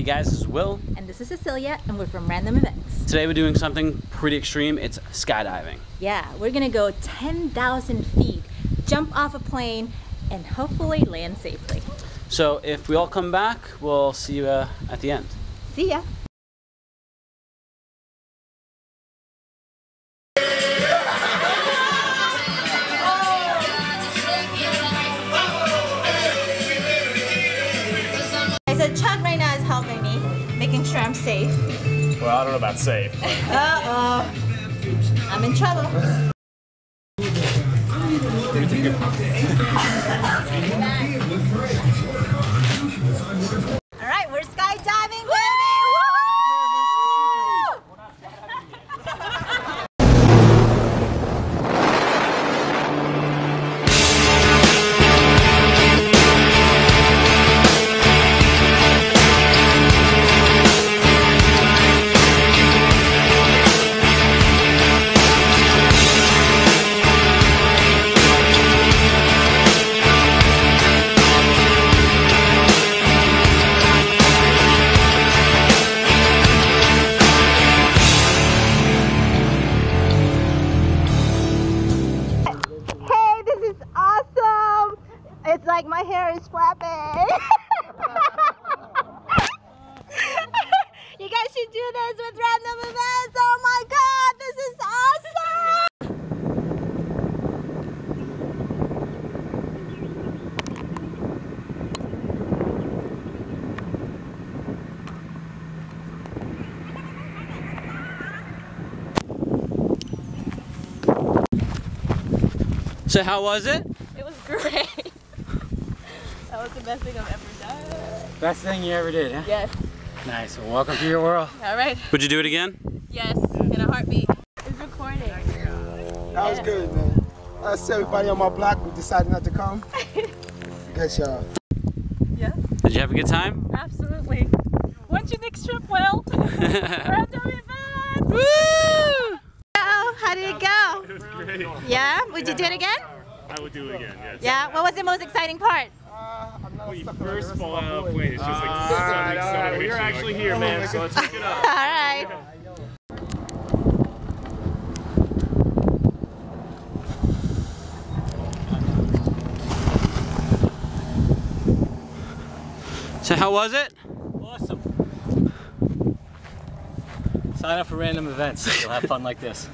guys, this is Will. And this is Cecilia, and we're from Random Events. Today we're doing something pretty extreme. It's skydiving. Yeah, we're gonna go 10,000 feet, jump off a plane, and hopefully land safely. So if we all come back, we'll see you at the end. See ya! So Chuck right now is helping me, making sure I'm safe. Well, I don't know about safe. Uh-oh. I'm in trouble. Alright, we're skydiving, baby! Woo! It's like my hair is flapping. You guys should do this with Random Events. Oh my god, this is awesome! So how was it? It was great. That was the best thing I've ever done. Best thing you ever did, huh? Yes. Nice. Well, welcome to your world. All right. Would you do it again? Yes, in a heartbeat. It's recording. That was good, man. That's everybody on my block who decided not to come. Good job. Yeah. Did you have a good time? Absolutely. When's your next trip, Will? Random Events! Woo! How did it go? It was great. Yeah? Would you do it again? I would do it again, yes. Yeah? What was the most exciting part? When you first fall out of a plane, it's just like sudden acceleration. You're actually here, man, so let's pick it up. Alright. So how was it? Awesome. Sign up for Random Events. You'll have fun like this.